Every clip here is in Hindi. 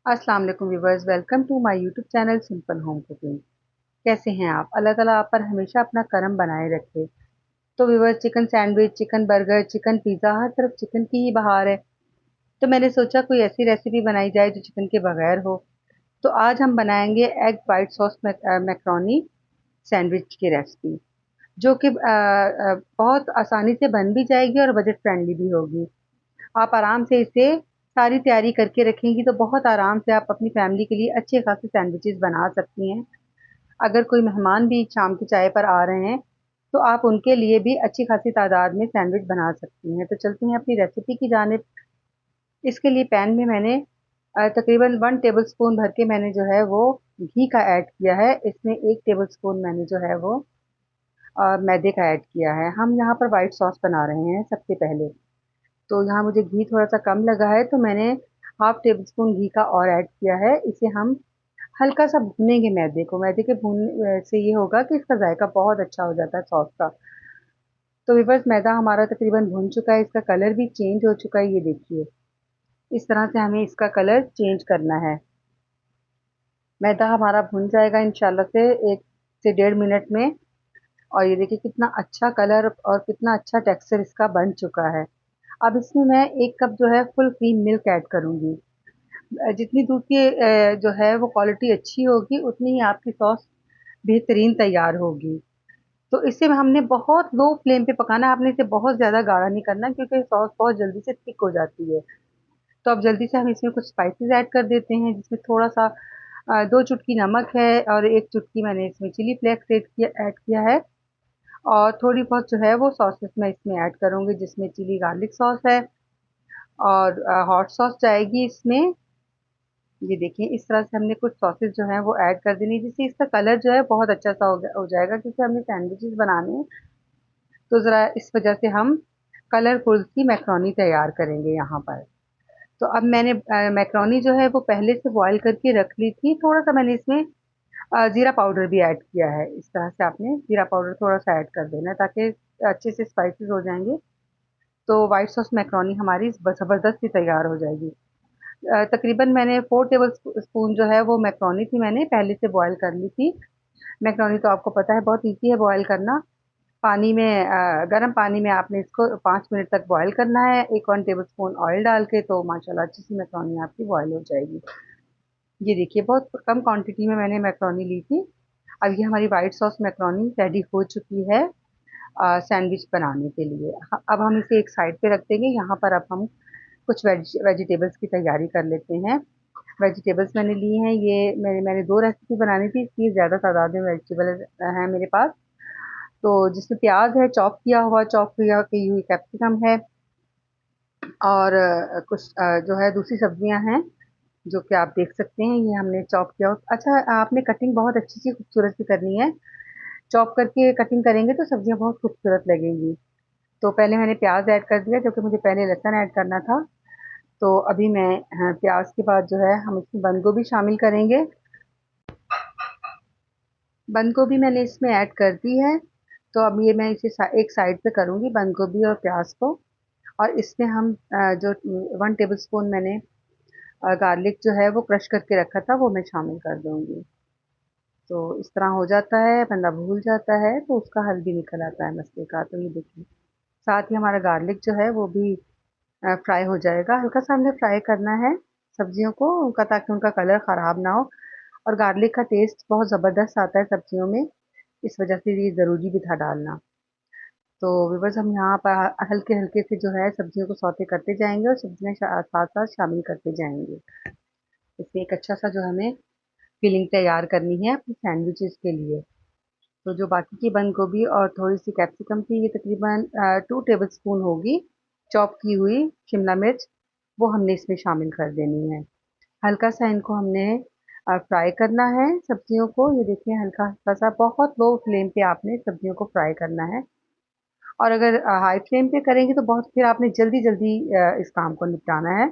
अस्सलाम वालेकुम viewers, welcome to my YouTube channel simple home cooking. कैसे हैं आप? अल्लाह ताला आप पर हमेशा अपना करम बनाए रखे। तो viewers, chicken sandwich, chicken burger, chicken pizza, हर तरफ चिकन की ही बहार है। तो मैंने सोचा कोई ऐसी रेसिपी बनाई जाए जो चिकन के बगैर हो। तो आज हम बनाएंगे egg white sauce macaroni sandwich की रेसिपी, जो कि बहुत आसानी से बन भी जाएगी और बजट फ्रेंडली भी होगी। आप आराम से इसे सारी तैयारी करके रखेंगी तो बहुत आराम से आप अपनी फैमिली के लिए अच्छे खासे सैंडविचेस बना सकती हैं। अगर कोई मेहमान भी शाम की चाय पर आ रहे हैं तो आप उनके लिए भी अच्छी खासी तादाद में सैंडविच बना सकती हैं। तो चलते हैं अपनी रेसिपी की जानिब। इसके लिए पैन में मैंने तकरीबन 1 टेबल स्पून भर के मैंने जो है वो घी का ऐड किया है। इसमें 1 टेबल स्पून मैंने जो है वो मैदे का ऐड किया है। हम यहाँ पर वाइट सॉस बना रहे हैं सबसे पहले। तो यहाँ मुझे घी थोड़ा-सा कम लगा है तो मैंने हाफ़ टेबल स्पून घी का और ऐड किया है। इसे हम हल्का-सा भूनेंगे मैदे को। मैदे के भूनने से ये होगा कि इसका ज़ायका बहुत अच्छा हो जाता है सॉस का। तो व्यूअर्स, मैदा हमारा तकरीबन भुन चुका है, इसका कलर भी चेंज हो चुका है, ये देखिए। इस तरह से हमें इसका कलर चेंज करना है। मैदा हमारा भुन जाएगा इंशाल्लाह से 1 से डेढ़ मिनट में। और ये देखिए कितना अच्छा कलर और कितना अच्छा टेक्सचर इसका बन चुका है। अब इसमें मैं 1 कप जो है फुल क्रीम मिल्क ऐड करूँगी। जितनी दूध की जो है वो क्वालिटी अच्छी होगी, उतनी ही आपकी सॉस बेहतरीन तैयार होगी। तो इसे हमने बहुत लो फ्लेम पे पकाना है, आपने इसे बहुत ज़्यादा गाढ़ा नहीं करना क्योंकि सॉस बहुत जल्दी से थिक हो जाती है। तो अब जल्दी से हम इसमें कुछ स्पाइसेस ऐड कर देते हैं, जिसमें थोड़ा-सा 2 चुटकी नमक है और 1 चुटकी मैंने इसमें चिली फ्लेक्स ऐड किया है। और थोड़ी बहुत जो है वो सॉसेस मैं इसमें ऐड करूँगी, जिसमें चिली गार्लिक सॉस है और हॉट सॉस जाएगी इसमें। ये देखिए इस तरह से हमने कुछ सॉसेस जो हैं वो ऐड कर देनी है, जिससे इसका कलर जो है बहुत अच्छा सा हो जाएगा क्योंकि हमने सैंडविचेस बनाने हैं। तो ज़रा इस वजह से हम कलरफुल सी मैक्रोनी तैयार करेंगे यहाँ पर। तो अब मैंने मैक्रोनी जो है वो पहले से बॉयल करके रख ली थी। थोड़ा-सा मैंने इसमें ज़ीरा पाउडर भी ऐड किया है। इस तरह से आपने ज़ीरा पाउडर थोड़ा-सा ऐड कर देना है ताकि अच्छे से स्पाइसेस हो जाएँगे। तो व्हाइट सॉस मैक्रोनी हमारी ज़बरदस्त सी तैयार हो जाएगी। तकरीबन मैंने 4 टेबल स्पून जो है वो मैक्रोनी थी, मैंने पहले से बॉयल कर ली थी। मैक्रोनी तो आपको पता है बहुत ईज़ी है बॉयल करना। पानी में गर्म पानी में आपने इसको 5 मिनट तक बॉयल करना है। 1 टेबल स्पून ऑयल डाल के तो माशाल्लाह अच्छी सी मैक्रोनी आपकी बॉयल हो जाएगी। ये देखिए बहुत कम क्वांटिटी में मैंने मैक्रोनी ली थी। अब ये हमारी व्हाइट सॉस मैक्रोनी रेडी हो चुकी है सैंडविच बनाने के लिए। अब हम इसे एक साइड पे रख देंगे। यहाँ पर अब हम कुछ वेजिटेबल्स की तैयारी कर लेते हैं। वेजिटेबल्स मैंने ली हैं, ये मैंने 2 रेसिपी बनानी थी, इसलिए ज़्यादा तादाद में वेजिटेबल हैं मेरे पास। तो जिसमें प्याज है चॉप किया की हुई कैप्सिकम है और कुछ जो है दूसरी सब्जियां हैं जो कि आप देख सकते हैं, ये हमने चॉप किया। अच्छा, आपने कटिंग बहुत अच्छी सी खूबसूरत सी करनी है। चॉप करके कटिंग करेंगे तो सब्जियां बहुत खूबसूरत लगेंगी। तो पहले मैंने प्याज ऐड कर दिया क्योंकि मुझे पहले लहसुन ऐड करना था। तो अभी मैं प्याज के बाद जो है हम इसमें बंद गोभी शामिल करेंगे। बंद गोभी मैंने इसमें ऐड कर दी है। तो अब ये मैं इसे एक साइड पे करूँगी बंद गोभी और प्याज को। और इसमें हम जो 1 टेबल स्पून मैंने गार्लिक जो है वो क्रश करके रखा था वो मैं शामिल कर दूँगी। तो इस तरह हो जाता है, बंदा भूल जाता है तो उसका हल भी निकल आता है मसले का। तो ये देखिए साथ ही हमारा गार्लिक जो है वो भी फ्राई हो जाएगा। हल्का-सा हमने फ्राई करना है सब्जियों को उनका, ताकि उनका कलर ख़राब ना हो। और गार्लिक का टेस्ट बहुत ज़बरदस्त आता है सब्जियों में, इस वजह से ये ज़रूरी भी था डालना। तो व्यूअर्स, हम यहाँ पर हल्के-हल्के से जो है सब्जियों को सौते करते जाएँगे और सब्जियाँ साथ-साथ शामिल करते जाएँगे। इसमें एक अच्छा-सा जो हमें फिलिंग तैयार करनी है अपने सैंडविचेज़ के लिए। तो जो बाकी की बंद गोभी और थोड़ी-सी कैप्सिकम थी, ये तकरीबन 2 टेबल स्पून होगी। चॉप की हुई शिमला मिर्च, वो हमने इसमें शामिल कर देनी है। हल्का-सा इनको हमने फ्राई करना है सब्जियों को। ये देखिए हल्का-हल्का सा, बहुत लो फ्लेम पे आपने सब्जियों को फ्राई करना है। और अगर हाई फ्लेम पे करेंगे तो बहुत फिर आपने जल्दी-जल्दी इस काम को निपटाना है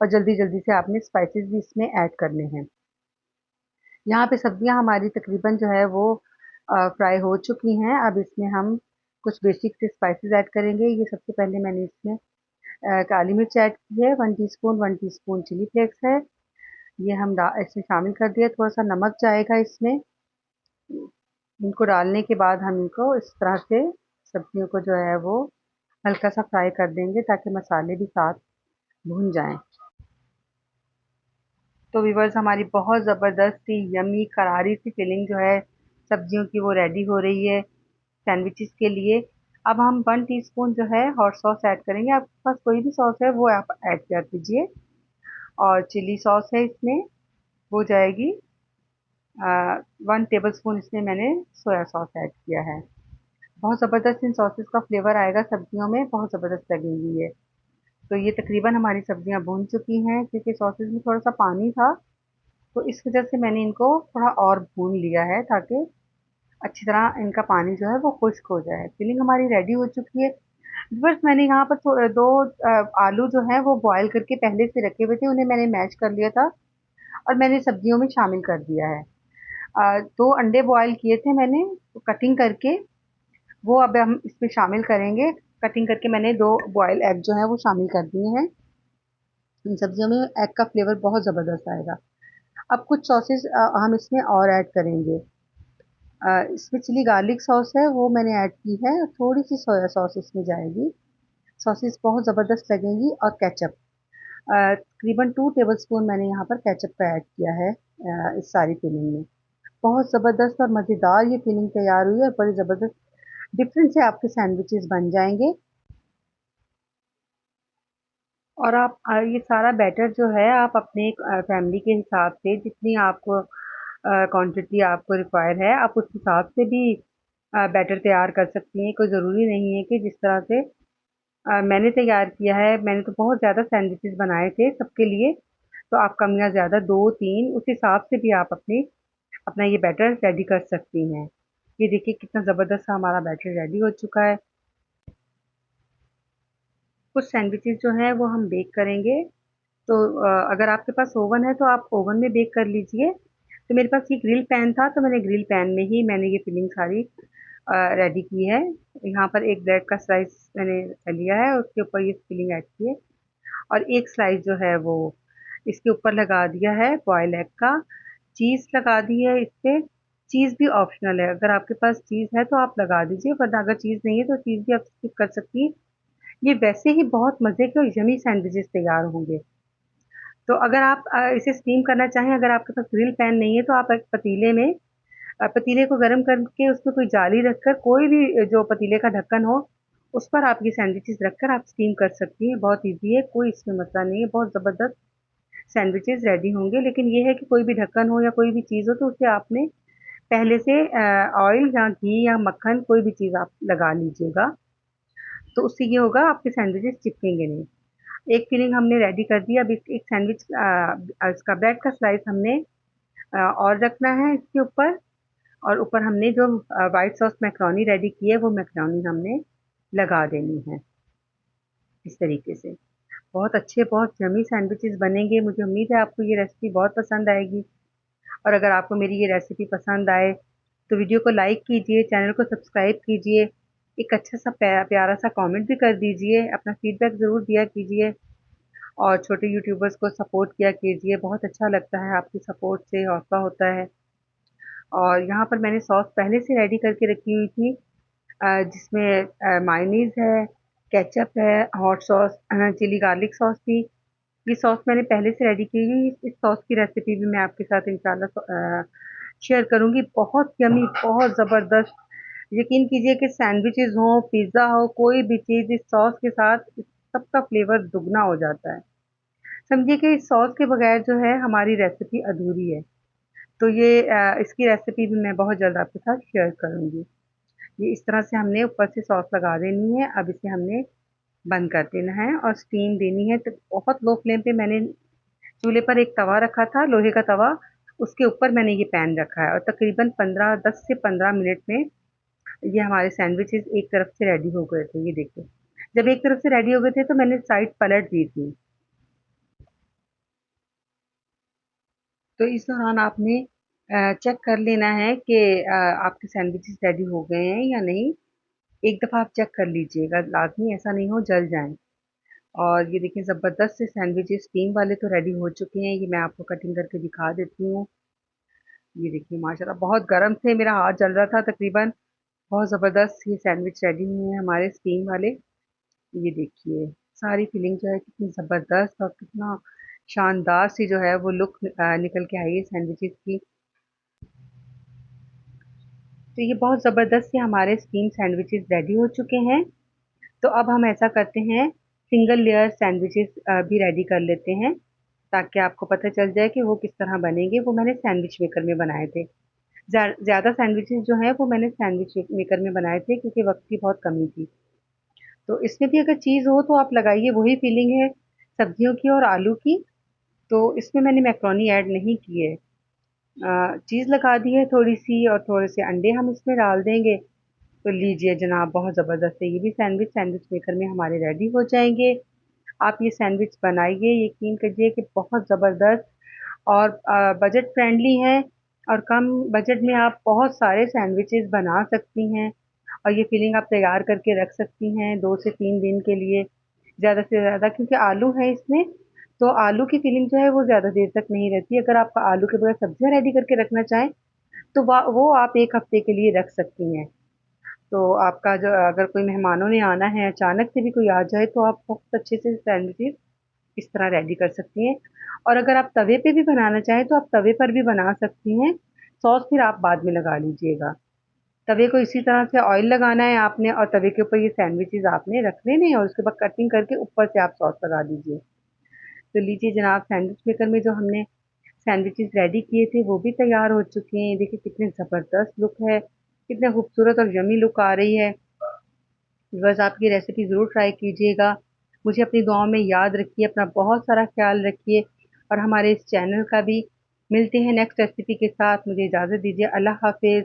और जल्दी-जल्दी से आपने स्पाइसेस भी इसमें ऐड करने हैं। यहाँ पे सब्जियाँ हमारी तकरीबन जो है वो फ्राई हो चुकी हैं। अब इसमें हम कुछ बेसिक से स्पाइसेस ऐड करेंगे। ये सबसे पहले मैंने इसमें काली मिर्च ऐड की है 1 टीस्पून, 1 टीस्पून चिली फ्लेक्स है, ये हम इसमें शामिल कर दिया। थोड़ा सा नमक जाएगा इसमें। इनको डालने के बाद हम इनको इस तरह से सब्जियों को जो है वो हल्का सा फ्राई कर देंगे ताकि मसाले भी साथ भुन जाएं। तो व्यूअर्स, हमारी बहुत ज़बरदस्त सी यमी करारी सी फिलिंग जो है सब्जियों की वो रेडी हो रही है सैंडविचेस के लिए। अब हम 1 टीस्पून जो है हॉट सॉस ऐड करेंगे। आपके पास कोई भी सॉस है वो आप ऐड कर दीजिए। और चिली सॉस है इसमें, वो जाएगी 1 टेबल स्पून। इसमें मैंने सोया सॉस ऐड किया है। बहुत ज़बरदस्त इन सॉसेस का फ्लेवर आएगा सब्जियों में, बहुत ज़बरदस्त लगेंगी ये। तो ये तकरीबन हमारी सब्जियां भून चुकी हैं, क्योंकि सॉसेस में थोड़ा सा पानी था, तो इस वजह से मैंने इनको थोड़ा और भून लिया है ताकि अच्छी तरह इनका पानी जो है वो खुश्क हो जाए। फिलिंग हमारी रेडी हो चुकी है। बस मैंने यहाँ पर दो आलू जो हैं वो बॉयल करके पहले से रखे हुए थे, उन्हें मैंने मैश कर लिया था और मैंने सब्जियों में शामिल कर दिया है। 2 अंडे बॉयल किए थे मैंने कटिंग करके, वो अब हम इसमें शामिल करेंगे। कटिंग करके मैंने 2 बॉयल एग जो है वो शामिल कर दिए हैं। इन सब्जियों में एग का फ्लेवर बहुत ज़बरदस्त आएगा। अब कुछ सॉसेस हम इसमें और ऐड करेंगे। इसमें चिली गार्लिक सॉस है वो मैंने ऐड की है, थोड़ी सी सोया सॉस इसमें जाएगी। सॉसेस बहुत ज़बरदस्त लगेंगी। और केचप तकरीबन 2 टेबल स्पून मैंने यहाँ पर केचप का ऐड किया है इस सारी फिलिंग में। बहुत ज़बरदस्त और मज़ेदार ये फिलिंग तैयार हुई है। बड़ी ज़बरदस्त डिफरेंट से आपके सैंडविचेस बन जाएंगे। और आप ये सारा बैटर जो है आप अपने फैमिली के हिसाब से, जितनी आपको क्वांटिटी आपको रिक्वायर है, आप उस हिसाब से भी बैटर तैयार कर सकती हैं। कोई ज़रूरी नहीं है कि जिस तरह से मैंने तैयार किया है। मैंने तो बहुत ज़्यादा सैंडविचेस बनाए थे सबके लिए, तो आप कम या ज़्यादा 2-3 उस हिसाब से भी आप अपना ये बैटर रेडी कर सकती हैं। ये देखिए कितना ज़बरदस्त हमारा बैटर रेडी हो चुका है। कुछ सैंडविचेस जो हैं वो हम बेक करेंगे। तो अगर आपके पास ओवन है तो आप ओवन में बेक कर लीजिए। तो मेरे पास ये ग्रिल पैन था, तो मैंने ग्रिल पैन में ही मैंने ये फिलिंग सारी रेडी की है। यहाँ पर एक ब्रेड का स्लाइस मैंने लिया है, उसके ऊपर ये फिलिंग ऐड की है। और एक स्लाइस जो है वो इसके ऊपर लगा दिया है बॉयल एग का। चीज़ लगा दी है इस पे। चीज़ भी ऑप्शनल है, अगर आपके पास चीज़ है तो आप लगा दीजिए, वरना अगर चीज़ नहीं है तो चीज़ भी आप स्किप कर सकती हैं। ये वैसे ही बहुत मज़े के और यमी सैंडविचेस तैयार होंगे। तो अगर आप इसे स्टीम करना चाहें, अगर आपके पास ग्रिल पैन नहीं है तो आप एक पतीले में पतीले को गर्म करके उसमें कोई जाली रखकर, कोई भी जो पतीले का ढक्कन हो, उस पर आप ये सैंडविचेस रखकर आप स्टीम कर सकती हैं। बहुत ईज़ी है, कोई इसमें मसला नहीं है, बहुत ज़बरदस्त सैंडविचेस रेडी होंगे। लेकिन ये है कि कोई भी ढक्कन हो या कोई भी चीज़ हो तो उसे आपने पहले से ऑयल या घी या मक्खन कोई भी चीज़ आप लगा लीजिएगा, तो उससे ये होगा आपके सैंडविचेस चिपकेंगे नहीं। एक फिलिंग हमने रेडी कर दी। अब एक सैंडविच इसका ब्रेड का स्लाइस हमने और रखना है इसके ऊपर। और ऊपर हमने जो वाइट सॉस मैक्रोनी रेडी की है वो मैक्रोनी हमने लगा देनी है इस तरीके से। बहुत अच्छे, बहुत यमी सैंडविचेस बनेंगे। मुझे उम्मीद है आपको ये रेसिपी बहुत पसंद आएगी। और अगर आपको मेरी ये रेसिपी पसंद आए तो वीडियो को लाइक कीजिए, चैनल को सब्सक्राइब कीजिए, एक अच्छा सा प्यारा सा कमेंट भी कर दीजिए, अपना फीडबैक ज़रूर दिया कीजिए। और छोटे यूट्यूबर्स को सपोर्ट किया कीजिए, बहुत अच्छा लगता है, आपकी सपोर्ट से हौसला होता है। और यहाँ पर मैंने सॉस पहले से रेडी करके रखी हुई थी, जिसमें मायोनीज़ है, केचप है, hot sauce, chilli garlic sauce थी। ये सॉस मैंने पहले से रेडी की हुई। इस सॉस की रेसिपी भी मैं आपके साथ इंशाल्लाह शेयर करूँगी। बहुत यमी, बहुत ज़बरदस्त। यकीन कीजिए कि सैंडविचेज़ हों, पिज़्ज़ा हो, कोई भी चीज़ इस सॉस के साथ इस सबका फ्लेवर दुगना हो जाता है। समझिए कि इस सॉस के बगैर जो है हमारी रेसिपी अधूरी है। तो ये इसकी रेसिपी भी मैं बहुत जल्द आपके साथ शेयर करूँगी। ये इस तरह से हमने ऊपर से सॉस लगा देनी है। अब इसे हमने बंद कर देना है और स्टीम देनी है। तो बहुत लो फ्लेम पे मैंने चूल्हे पर एक तवा रखा था, लोहे का तवा, उसके ऊपर मैंने ये पैन रखा है। और तकरीबन 10 से 15 मिनट में ये हमारे सैंडविचेस एक तरफ से रेडी हो गए थे। ये देखिए, जब एक तरफ से रेडी हो गए थे तो मैंने साइड पलट दी थी। तो इस दौरान आपने चेक कर लेना है कि आपके सैंडविचेस रेडी हो गए हैं या नहीं। एक दफ़ा आप चेक कर लीजिएगा, लाज़मी ऐसा नहीं हो जल जाएँ। और ये देखिए ज़बरदस्त से सैंडविचेस स्टीम वाले तो रेडी हो चुके हैं। ये मैं आपको कटिंग करके दिखा देती हूँ। ये देखिए माशाल्लाह बहुत गर्म थे, मेरा हाथ जल रहा था तकरीबन। बहुत ज़बरदस्त ये सैंडविच रेडी हुए हैं हमारे स्टीम वाले। ये देखिए सारी फिलिंग जो है कितनी ज़बरदस्त और कितना शानदार सी जो है वो लुक निकल के आई है सैंडविचेस की। तो ये बहुत ज़बरदस्त से हमारे स्टीम सैंडविचेस रेडी हो चुके हैं। तो अब हम ऐसा करते हैं, सिंगल लेयर सैंडविचेस भी रेडी कर लेते हैं, ताकि आपको पता चल जाए कि वो किस तरह बनेंगे। वो मैंने सैंडविच मेकर में बनाए थे। ज़्यादा सैंडविचेस जो हैं वो मैंने सैंडविच मेकर में बनाए थे, क्योंकि वक्त की बहुत कमी थी। तो इसमें भी अगर चीज़ हो तो आप लगाइए, वही फीलिंग है सब्जियों की और आलू की। तो इसमें मैंने मैक्रोनी ऐड नहीं की है। चीज़ लगा दी है थोड़ी सी, और थोड़े से अंडे हम इसमें डाल देंगे। तो लीजिए जनाब, बहुत ज़बरदस्त है ये भी सैंडविच सैंडविच मेकर में हमारे रेडी हो जाएंगे। आप ये सैंडविच बनाइए, यकीन करिए कि बहुत ज़बरदस्त और बजट फ्रेंडली है। और कम बजट में आप बहुत सारे सैंडविचेस बना सकती हैं, और ये फीलिंग आप तैयार करके रख सकती हैं 2 से 3 दिन के लिए, ज़्यादा से ज़्यादा, क्योंकि आलू है इसमें। तो आलू की फीलिंग जो है वो ज़्यादा देर तक नहीं रहती। अगर आप आलू के बगैर सब्जियां रेडी करके रखना चाहें तो वो आप 1 हफ्ते के लिए रख सकती हैं। तो आपका जो अगर कोई मेहमानों ने आना है, अचानक से भी कोई आ जाए, तो आप बहुत अच्छे से सैंडविचेस इस तरह रेडी कर सकती हैं। और अगर आप तवे पे भी बनाना चाहें तो आप तवे पर भी बना सकती हैं। सॉस फिर आप बाद में लगा लीजिएगा। तवे को इसी तरह से ऑयल लगाना है आपने, और तवे के ऊपर ये सैंडविचेस आपने रख लेने हैं, और उसके बाद कटिंग करके ऊपर से आप सॉस लगा दीजिए। तो लीजिए जनाब, सैंडविच मेकर में जो हमने सैंडविचेस रेडी किए थे वो भी तैयार हो चुके हैं। देखिए कितने ज़बरदस्त लुक है, कितने खूबसूरत और यम्मी लुक आ रही है। बस आप ये रेसिपी ज़रूर ट्राई कीजिएगा। मुझे अपनी दुआओं में याद रखिए, अपना बहुत सारा ख्याल रखिए, और हमारे इस चैनल का भी। मिलते हैं नेक्स्ट रेसिपी के साथ। मुझे इजाज़त दीजिए। अल्लाह हाफ़िज़।